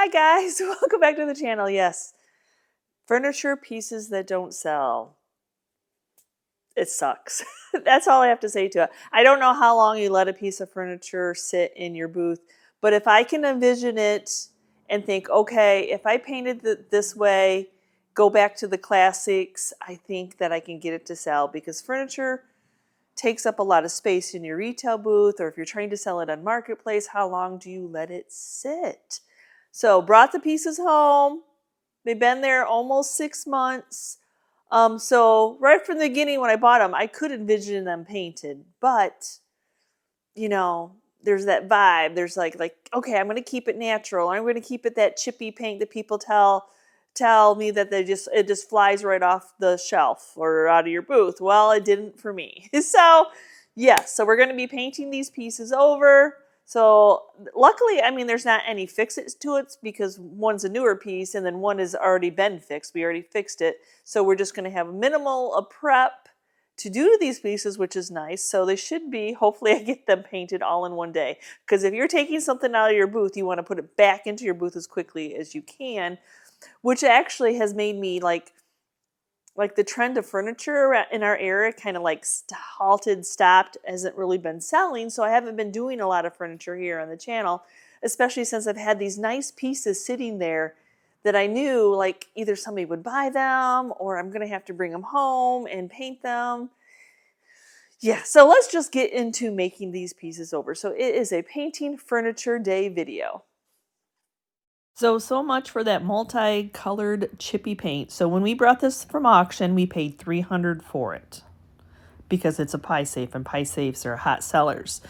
Hi guys, welcome back to the channel. Yes, furniture pieces that don't sell. It sucks. That's all I have to say to it. I don't know how long you let a piece of furniture sit in your booth, but if I can envision it and think, okay, if I painted it this way, go back to the classics, I think that I can get it to sell, because furniture takes up a lot of space in your retail booth, or if you're trying to sell it on Marketplace, how long do you let it sit? So brought the pieces home. They've been there almost 6 months. So right from the beginning when I bought them, I could envision them painted, but you know, there's that vibe. There's like, okay, I'm going to keep it natural. I'm going to keep it that chippy paint that people tell me that it just flies right off the shelf or out of your booth. Well, it didn't for me. So yes, so we're going to be painting these pieces over. So luckily, I mean, there's not any fix-its to it, because one's a newer piece and then one has already been fixed. We already fixed it. So we're just going to have a minimal prep to do to these pieces, which is nice. So they should be, hopefully I get them painted all in one day. Because if you're taking something out of your booth, you want to put it back into your booth as quickly as you can, which actually has made me like the trend of furniture in our area kind of like halted, stopped, hasn't really been selling. So I haven't been doing a lot of furniture here on the channel, especially since I've had these nice pieces sitting there that I knew like either somebody would buy them or I'm going to have to bring them home and paint them. Yeah, so let's just get into making these pieces over. So it is a painting furniture day video. So much for that multicolored chippy paint. So when we brought this from auction, we paid $300 for it because it's a pie safe, and pie safes are hot sellers.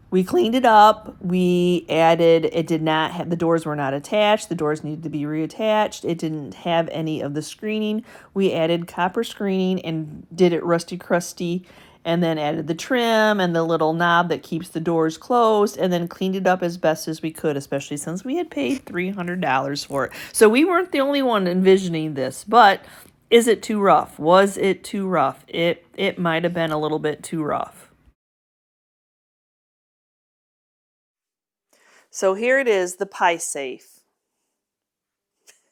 We cleaned it up. We added, it did not have, the doors were not attached. The doors needed to be reattached. It didn't have any of the screening. We added copper screening and did it rusty crusty, and then added the trim and the little knob that keeps the doors closed, and then cleaned it up as best as we could, especially since we had paid $300 for it. So we weren't the only one envisioning this, but is it too rough? Was it too rough? It might have been a little bit too rough. So here it is, the pie safe.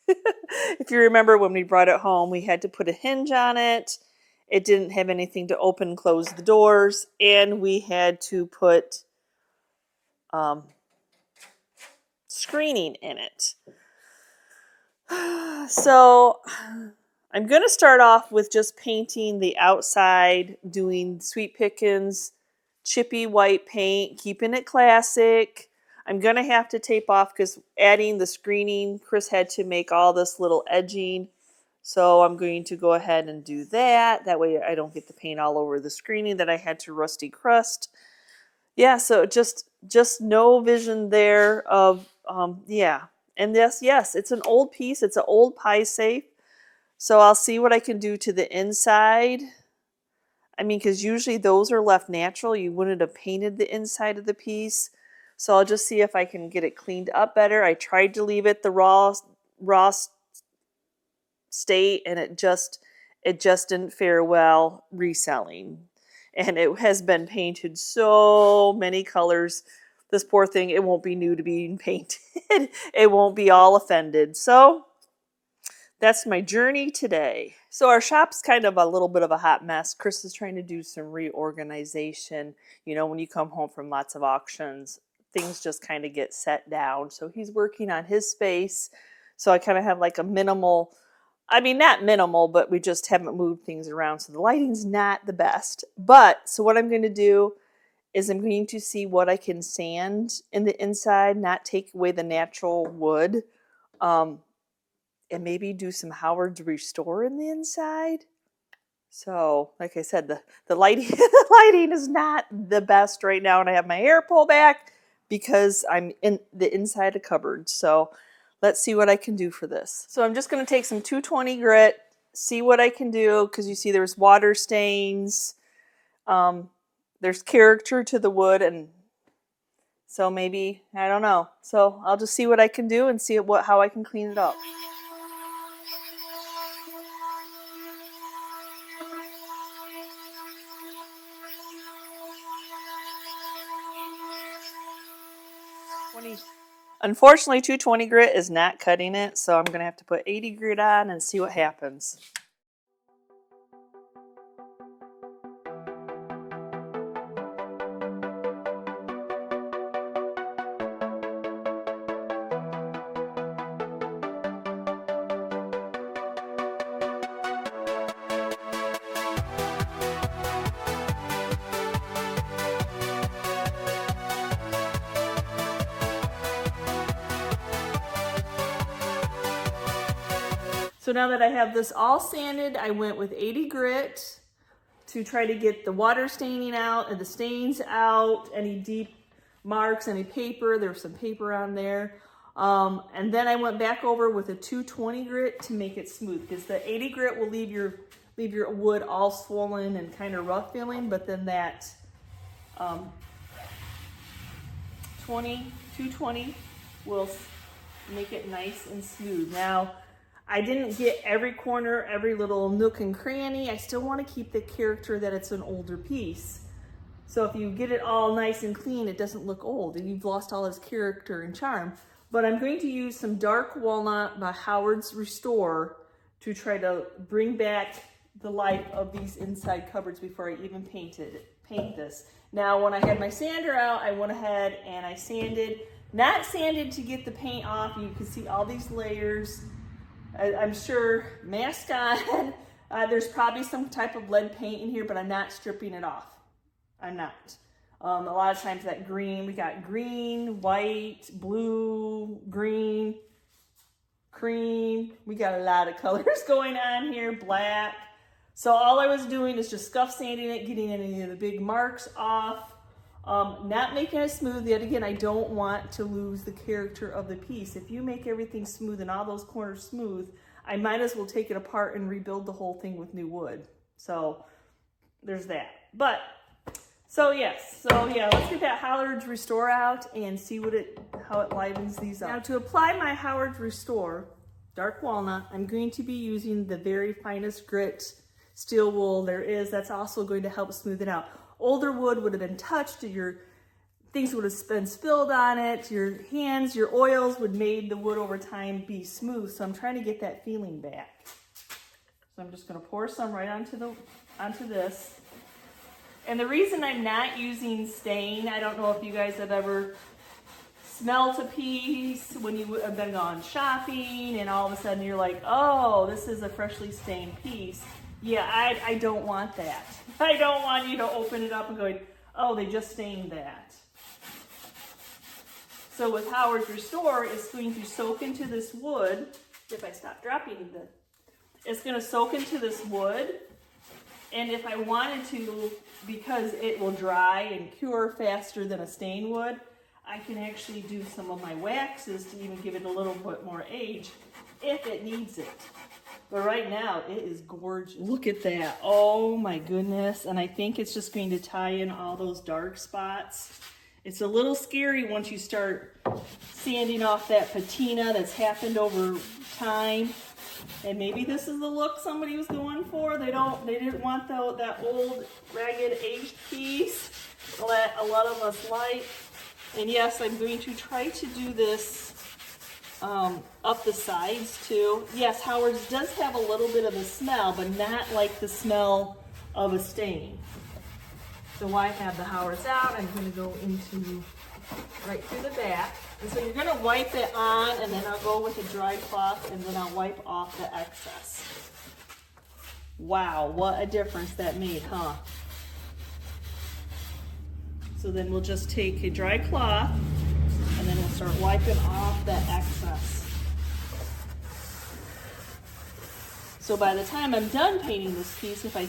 If you remember when we brought it home, we had to put a hinge on it. It didn't have anything to open and close the doors, and we had to put screening in it. So I'm going to start off with just painting the outside, doing sweet pickings, chippy white paint, keeping it classic. I'm going to have to tape off because adding the screening, Chris had to make all this little edging. So I'm going to go ahead and do that. That way I don't get the paint all over the screening that I had to rusty crust. Yeah, so just no vision there of, yeah. And yes, it's an old piece. It's an old pie safe. So I'll see what I can do to the inside. I mean, because usually those are left natural. You wouldn't have painted the inside of the piece. So I'll just see if I can get it cleaned up better. I tried to leave it the raw state, and it just didn't fare well reselling. And it has been painted so many colors. This poor thing, it won't be new to being painted. It won't be all offended. So that's my journey today. So our shop's kind of a little bit of a hot mess. Chris is trying to do some reorganization. You know, when you come home from lots of auctions, things just kind of get set down. So he's working on his space. So I kind of have like a minimal, I mean, not minimal, but we just haven't moved things around. So the lighting's not the best. But so what I'm going to do is I'm going to see what I can sand in the inside, not take away the natural wood. And maybe do some Howard's Restore in the inside. So, like I said, the lighting the lighting is not the best right now, and I have my hair pulled back because I'm in the inside of cupboard. So, let's see what I can do for this. So, I'm just going to take some 220 grit, see what I can do, because you see there's water stains. There's character to the wood, and so maybe, I don't know. So, I'll just see what I can do and see how I can clean it up. Unfortunately, 220 grit is not cutting it, so I'm going to have to put 80 grit on and see what happens. So now that I have this all sanded, I went with 80 grit to try to get the water staining out and the stains out, any deep marks, any paper. There was some paper on there. And then I went back over with a 220 grit to make it smooth, because the 80 grit will leave your wood all swollen and kind of rough feeling, but then that 220 will make it nice and smooth. Now, I didn't get every corner, every little nook and cranny. I still want to keep the character that it's an older piece. So if you get it all nice and clean, it doesn't look old and you've lost all its character and charm. But I'm going to use some dark walnut by Howard's Restore to try to bring back the life of these inside cupboards before I even paint this. Now, when I had my sander out, I went ahead and I sanded, not sanded to get the paint off. You can see all these layers. I'm sure mask on. There's probably some type of lead paint in here, but I'm not stripping it off. I'm not. A lot of times that green, we got green, white, blue, green, cream. We got a lot of colors going on here, black. So all I was doing is just scuff sanding it, getting any of the big marks off, not making it smooth. Yet again, I don't want to lose the character of the piece. If you make everything smooth and all those corners smooth, I might as well take it apart and rebuild the whole thing with new wood. So there's that. But so yes, let's get that Howard's Restore out and see how it livens these up. Now to apply my Howard's Restore dark walnut, I'm going to be using the very finest grit steel wool there is. That's also going to help smooth it out. Older wood would have been touched, things would have been spilled on it, your hands, your oils would made the wood over time be smooth. So I'm trying to get that feeling back. So I'm just going to pour some right onto this. And the reason I'm not using stain, I don't know if you guys have ever smelt a piece when you have been gone shopping and all of a sudden you're like, oh, this is a freshly stained piece. Yeah, I don't want that. I don't want you to open it up and go, oh, they just stained that. So with Howard's Restore, it's going to soak into this wood. If I stop dropping it's going to soak into this wood. And if I wanted to, because it will dry and cure faster than a stain would, I can actually do some of my waxes to even give it a little bit more age if it needs it. But right now, it is gorgeous. Look at that. Oh my goodness. And I think it's just going to tie in all those dark spots. It's a little scary once you start sanding off that patina that's happened over time. And maybe this is the look somebody was going for. They didn't want that old, ragged, aged piece that a lot of us like. And yes, I'm going to try to do this up the sides too. Yes, Howard's does have a little bit of a smell, but not like the smell of a stain. So I have the Howard's out. I'm going to go into right through the back. And so you're going to wipe it on, and then I'll go with a dry cloth, and then I'll wipe off the excess. Wow, what a difference that made, huh? So then we'll just take a dry cloth, and then we'll start wiping off the excess. So by the time I'm done painting this piece, if I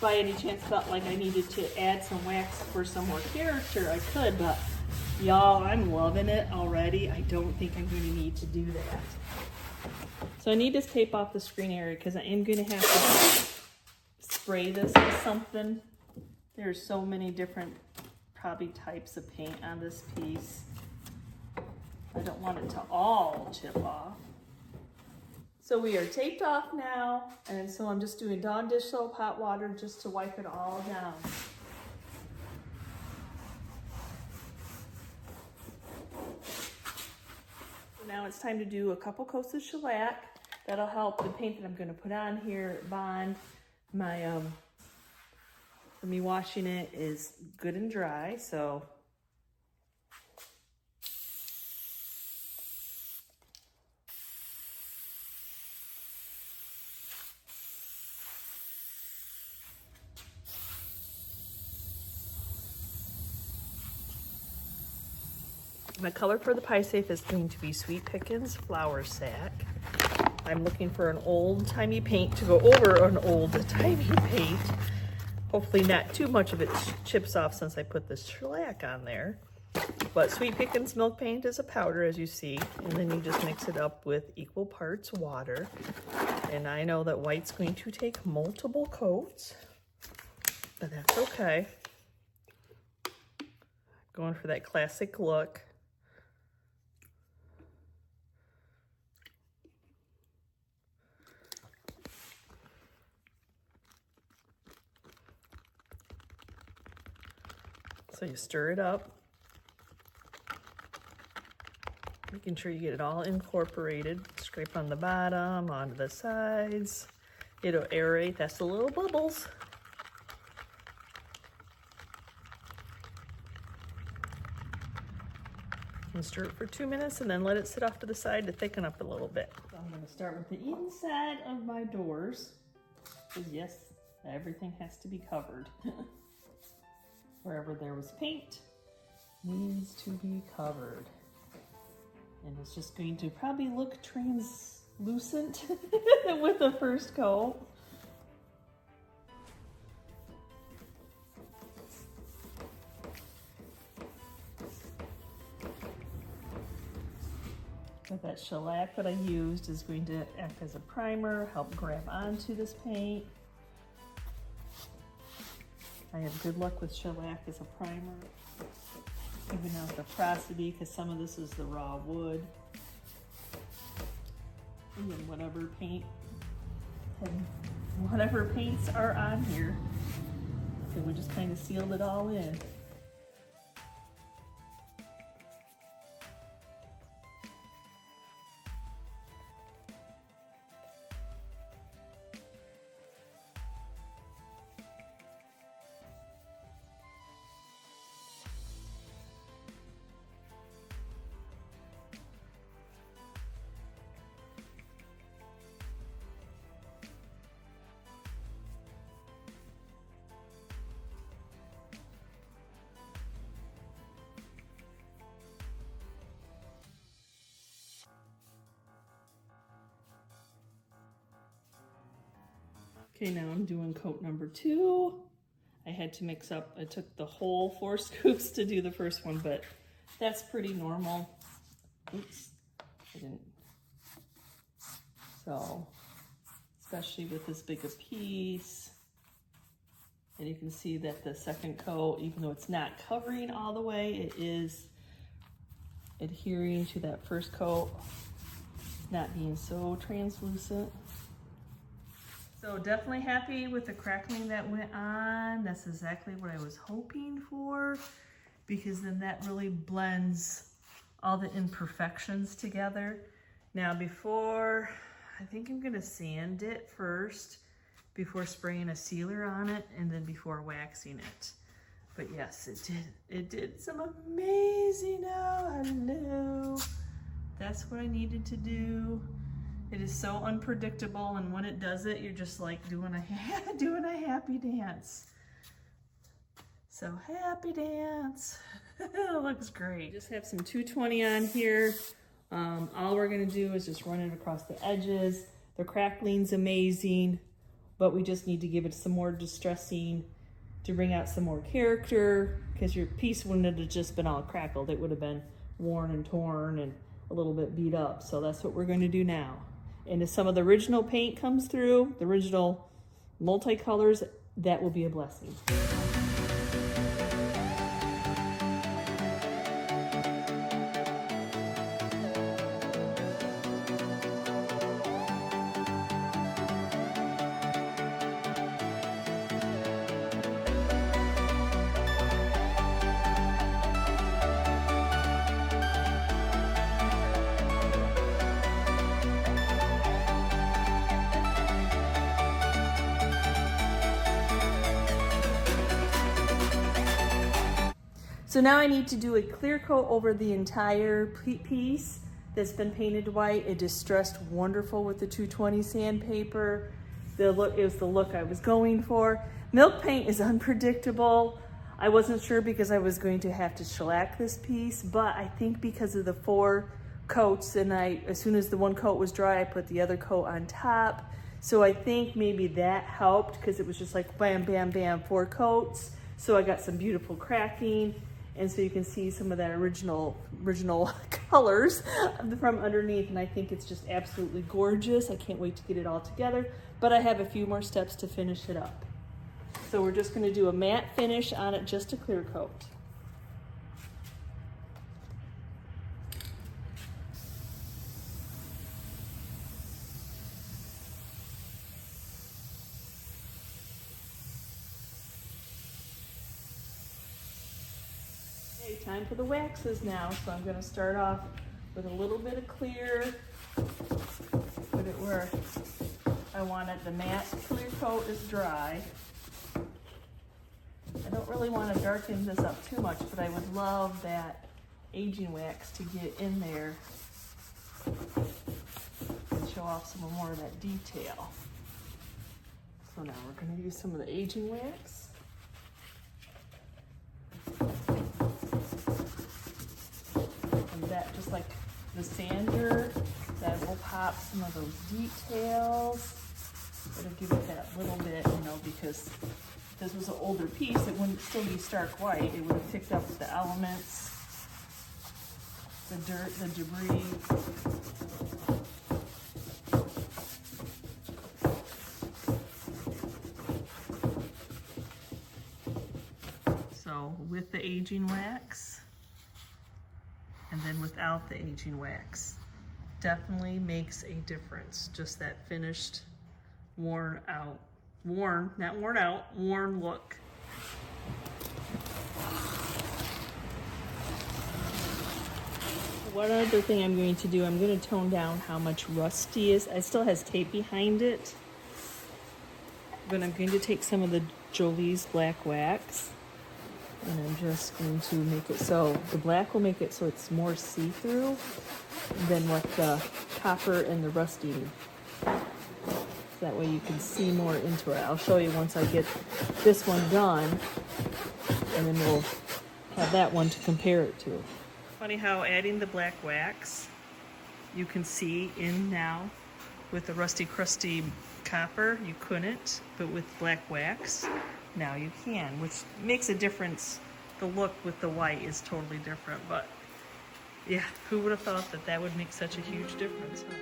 by any chance felt like I needed to add some wax for some more character, I could, but y'all, I'm loving it already. I don't think I'm going to need to do that. So I need to tape off the screen area because I am going to have to spray this with something. There's so many different probably types of paint on this piece. I don't want it to all chip off. So we are taped off now, and so I'm just doing Dawn dish soap, hot water, just to wipe it all down. Now it's time to do a couple coats of shellac. That'll help the paint that I'm going to put on here bond. My for me washing it is good and dry, so my color for the pie safe is going to be Sweet Pickins Flour Sack. I'm looking for an old-timey paint to go over an old-timey paint. Hopefully not too much of it chips off since I put the shellac on there. But Sweet Pickins milk paint is a powder, as you see, and then you just mix it up with equal parts water. And I know that white's going to take multiple coats, but that's okay. Going for that classic look. So you stir it up, making sure you get it all incorporated. Scrape on the bottom, onto the sides. It'll aerate, that's the little bubbles. And stir it for 2 minutes and then let it sit off to the side to thicken up a little bit. So I'm going to start with the inside of my doors, because yes, everything has to be covered. Wherever there was paint needs to be covered. And it's just going to probably look translucent with the first coat. But that shellac that I used is going to act as a primer, help grab onto this paint. I have good luck with shellac as a primer, even out the porosity, because some of this is the raw wood. And then whatever paint and whatever paints are on here. So we just kind of sealed it all in. Okay, now I'm doing coat number 2. I had to mix up, I took the whole 4 scoops to do the first one, but that's pretty normal. Oops, I didn't. So, especially with this big a piece. And you can see that the second coat, even though it's not covering all the way, it is adhering to that first coat, not being so translucent. So definitely happy with the crackling that went on. That's exactly what I was hoping for, because then that really blends all the imperfections together. Now before, I think I'm gonna sand it first before spraying a sealer on it and then before waxing it. But yes, it did some amazing, oh, hello. That's what I needed to do. It is so unpredictable, and when it does it, you're just like doing a happy dance. So happy dance. Looks great. Just have some 220 on here. All we're gonna do is just run it across the edges. The crackling's amazing, but we just need to give it some more distressing to bring out some more character, because your piece wouldn't have just been all crackled. It would have been worn and torn and a little bit beat up. So that's what we're going to do now. And if some of the original paint comes through, the original multicolors, that will be a blessing. So now I need to do a clear coat over the entire piece that's been painted white. It distressed wonderful with the 220 sandpaper. The look is the look I was going for. Milk paint is unpredictable. I wasn't sure because I was going to have to shellac this piece, but I think because of the 4 coats, and as soon as the one coat was dry, I put the other coat on top. So I think maybe that helped because it was just like bam, bam, bam, 4 coats. So I got some beautiful cracking. And so you can see some of that original colors from underneath. And I think it's just absolutely gorgeous. I can't wait to get it all together, but I have a few more steps to finish it up. So we're just gonna do a matte finish on it, just a clear coat. Okay, time for the waxes now. So I'm gonna start off with a little bit of clear, put it where I want it. The matte clear coat is dry. I don't really want to darken this up too much, but I would love that aging wax to get in there and show off some more of that detail. So now we're going to use some of the aging wax. And that, just like the sander, that will pop some of those details. It'll give it that little bit, you know, because if this was an older piece, it wouldn't still be stark white. It would have picked up the elements, the dirt, the debris. So with the aging wax, and then without the aging wax, definitely makes a difference. Just that finished, worn look. One other thing I'm going to do, I'm going to tone down how much rusty is. It still has tape behind it, but I'm going to take some of the Jolie's black wax, and I'm just going to make it so the black will make it so it's more see-through than what the copper and the rusty do. That way you can see more into it. I'll show you once I get this one done, and then we'll have that one to compare it to. Funny how adding the black wax, you can see in now. With the rusty crusty copper, you couldn't, but with black wax, now you can, which makes a difference. The look with the white is totally different, but yeah, who would have thought that that would make such a huge difference, huh?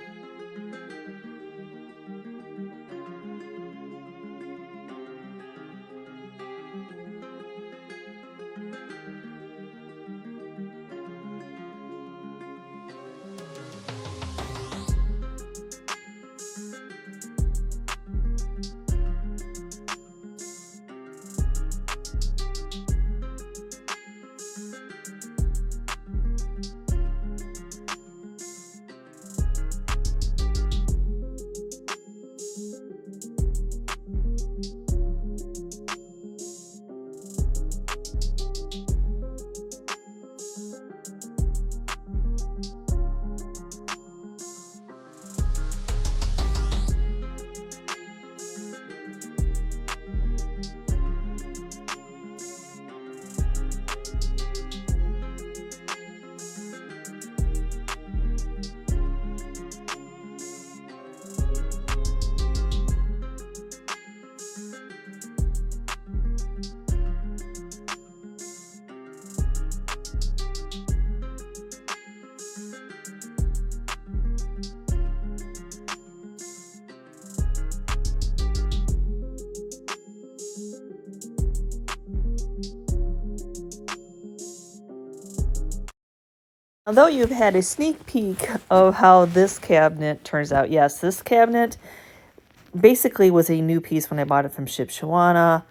Although you've had a sneak peek of how this cabinet turns out, yes, this cabinet basically was a new piece when I bought it from Shipshawana,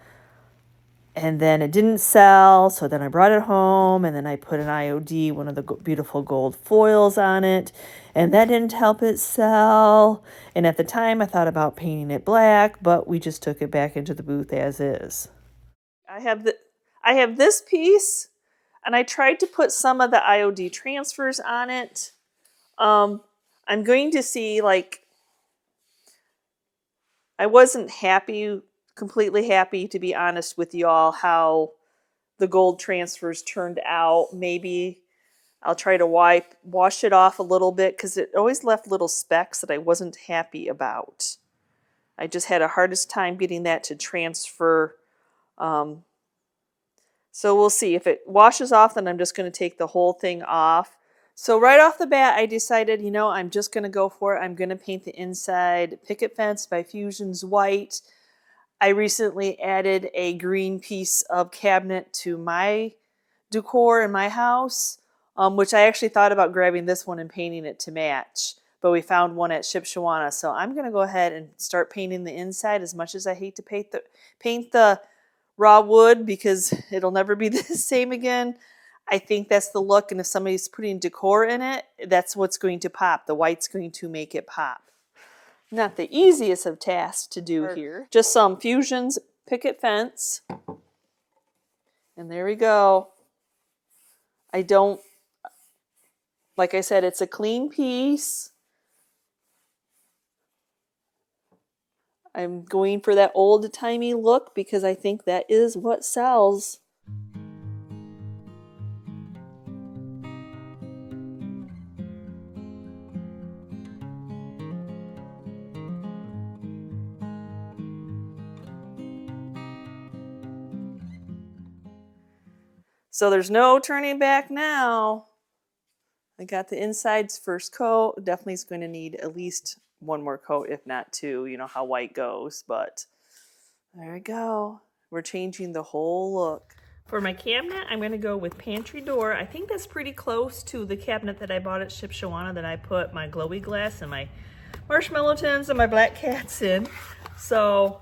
and then it didn't sell, so then I brought it home, and then I put an IOD, one of the beautiful gold foils on it, and that didn't help it sell. And at the time, I thought about painting it black, but we just took it back into the booth as is. I have this piece. And I tried to put some of the IOD transfers on it. I'm going to see, like, I wasn't completely happy, to be honest with y'all, how the gold transfers turned out. Maybe I'll try to wash it off a little bit, because it always left little specks that I wasn't happy about. I just had a hardest time getting that to transfer. So we'll see. If it washes off, then I'm just going to take the whole thing off. So right off the bat, I decided, you know, I'm just going to go for it. I'm going to paint the inside picket fence by Fusions white. I recently added a green piece of cabinet to my decor in my house, which I actually thought about grabbing this one and painting it to match. But we found one at Shipshawana. So I'm going to go ahead and start painting the inside, as much as I hate to paint the raw wood, because it'll never be the same again. I think that's the look, and if somebody's putting decor in it, that's what's going to pop. The white's going to make it pop. Not the easiest of tasks to do here. Just some Fusions picket fence. And there we go. Like I said, it's a clean piece. I'm going for that old-timey look, because I think that is what sells. So there's no turning back now. I got the inside's first coat. Definitely is going to need at least one more coat, if not two. You know how white goes, but there we go. We're changing the whole look. For my cabinet, I'm going to go with pantry door. I think that's pretty close to the cabinet that I bought at Shipshawana that I put my glowy glass and my marshmallow tins and my black cats in. So,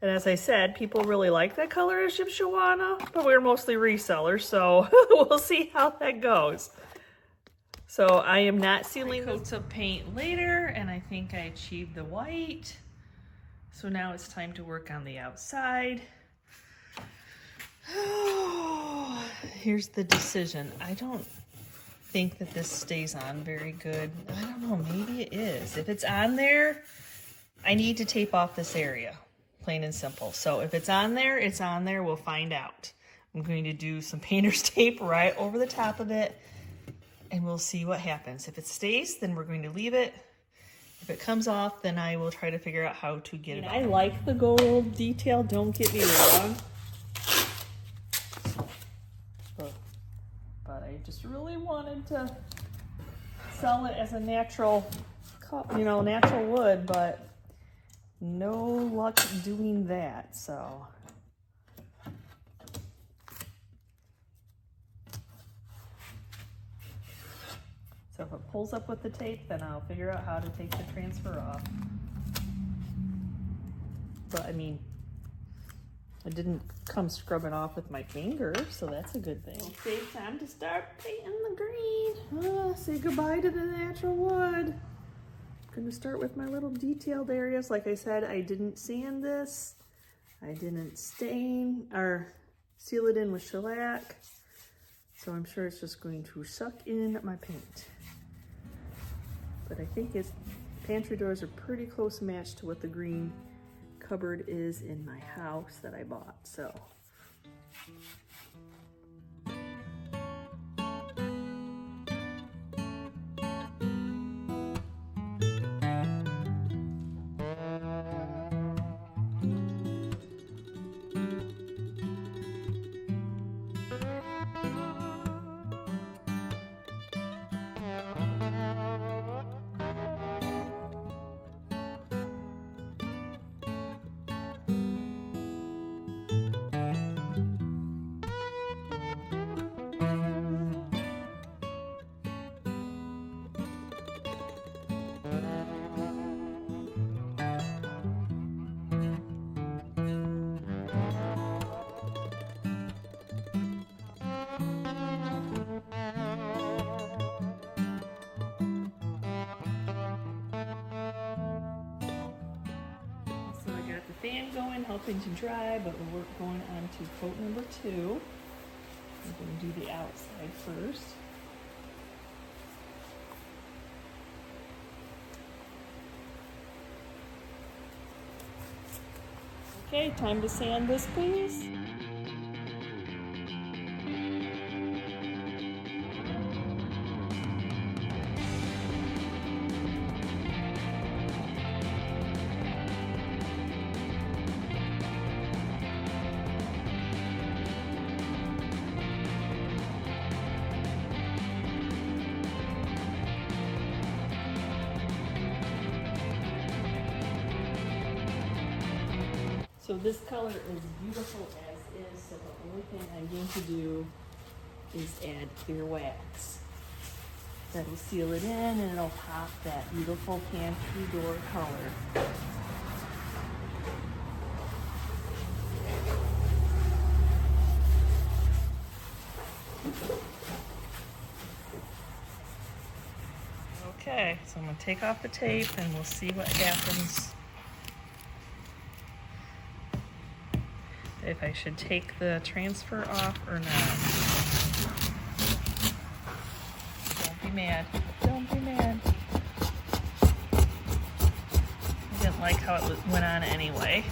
and as I said, people really like that color at Shipshawana, but we're mostly resellers, so we'll see how that goes. So I am not sealing coats of paint later, and I think I achieved the white. So now it's time to work on the outside. Here's the decision. I don't think that this stays on very good. I don't know, maybe it is. If it's on there, I need to tape off this area. Plain and simple. So if it's on there, it's on there. We'll find out. I'm going to do some painter's tape right over the top of it, and we'll see what happens. If it stays, then we're going to leave it. If it comes off, then I will try to figure out how to get it off. I like the gold detail, don't get me wrong. But I just really wanted to sell it as a natural, natural wood, but no luck doing that, so. So if it pulls up with the tape, then I'll figure out how to take the transfer off. But I mean, I didn't come scrubbing off with my finger, so that's a good thing. Okay, time to start painting the green. Say goodbye to the natural wood. I'm gonna start with my little detailed areas. Like I said, I didn't sand this. I didn't stain or seal it in with shellac. So I'm sure it's just going to suck in my paint. But I think its pantry doors are pretty close match to what the green cupboard is in my house that I bought, so. Fan going, helping to dry, but we're going on to coat number 2. I'm going to do the outside first. Okay, time to sand this piece. So this color is beautiful as is, so the only thing I'm going to do is add clear wax. That'll seal it in and it'll pop that beautiful pantry door color. Okay, so I'm going to take off the tape and we'll see what happens. If I should take the transfer off or not. Don't be mad. Don't be mad. I didn't like how it went on anyway.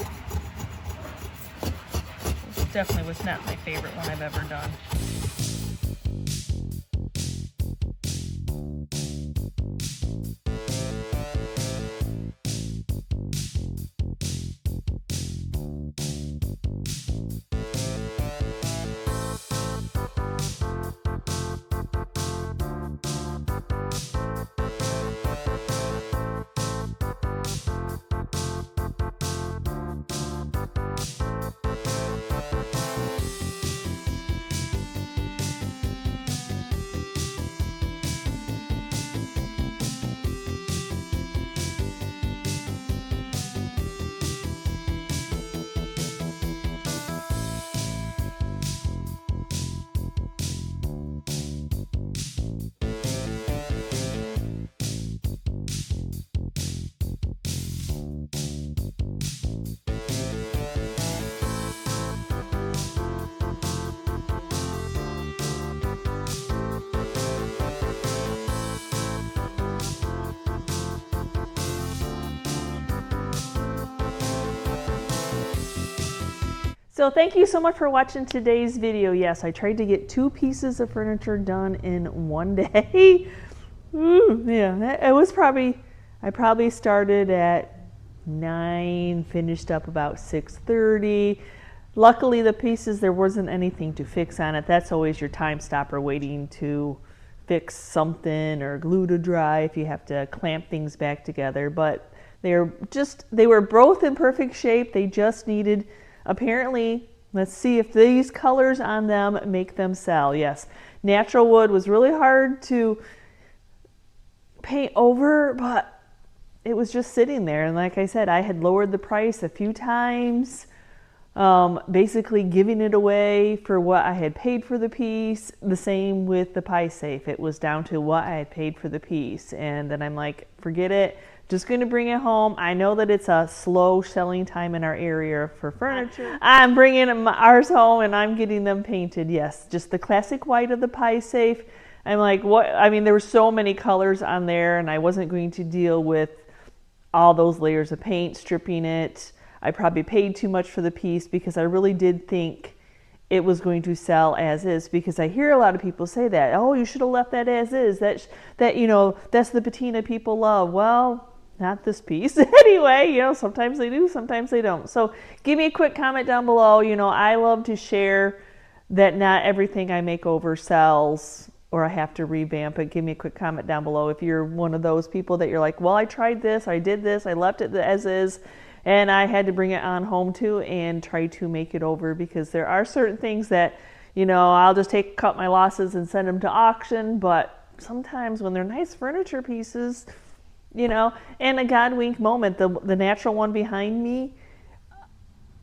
This definitely was not my favorite one I've ever done. So thank you so much for watching today's video. Yes, I tried to get 2 pieces of furniture done in one day. Yeah, it was I probably started at 9, finished up about 6:30. Luckily the pieces, there wasn't anything to fix on it. That's always your time stopper, waiting to fix something or glue to dry if you have to clamp things back together. But they were both in perfect shape. They just needed, apparently, let's see if these colors on them make them sell. Yes, natural wood was really hard to paint over, but it was just sitting there. And like I said, I had lowered the price a few times, basically giving it away for what I had paid for the piece. The same with the pie safe. It was down to what I had paid for the piece. And then I'm like, forget it. Just going to bring it home. I know that it's a slow selling time in our area for furniture. I'm bringing ours home and I'm getting them painted. Yes, just the classic white of the pie safe. I'm like, what? I mean, there were so many colors on there and I wasn't going to deal with all those layers of paint, stripping it. I probably paid too much for the piece because I really did think it was going to sell as is, because I hear a lot of people say that, oh, you should have left that as is. That you know, that's the patina people love. Well, not this piece. Anyway, you know, sometimes they do, sometimes they don't. So give me a quick comment down below. You know, I love to share that not everything I make over sells or I have to revamp it. Give me a quick comment down below if you're one of those people that you're like, well, I tried this, I did this, I left it as is, and I had to bring it on home too and try to make it over, because there are certain things that, you know, I'll just cut my losses and send them to auction. But sometimes when they're nice furniture pieces, you know, and a God wink moment, the natural one behind me,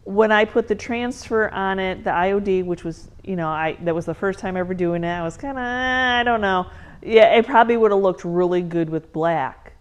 when I put the transfer on it, the IOD, which was, you know, that was the first time ever doing it, I was kind of, I don't know. Yeah, it probably would have looked really good with black,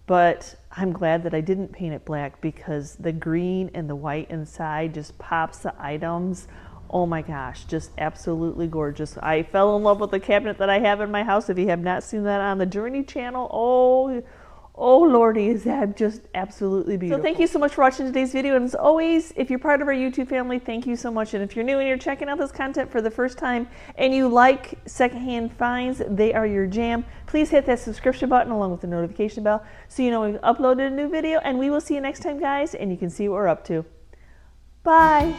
but I'm glad that I didn't paint it black, because the green and the white inside just pops the items. Oh my gosh, just absolutely gorgeous. I fell in love with the cabinet that I have in my house. If you have not seen that on the Journey channel, oh lordy, is that just absolutely beautiful. So thank you so much for watching today's video. And as always, if you're part of our YouTube family, thank you so much. And if you're new and you're checking out this content for the first time and you like secondhand finds, they are your jam, please hit that subscription button along with the notification bell so you know we've uploaded a new video. And we will see you next time, guys, and you can see what we're up to. Bye.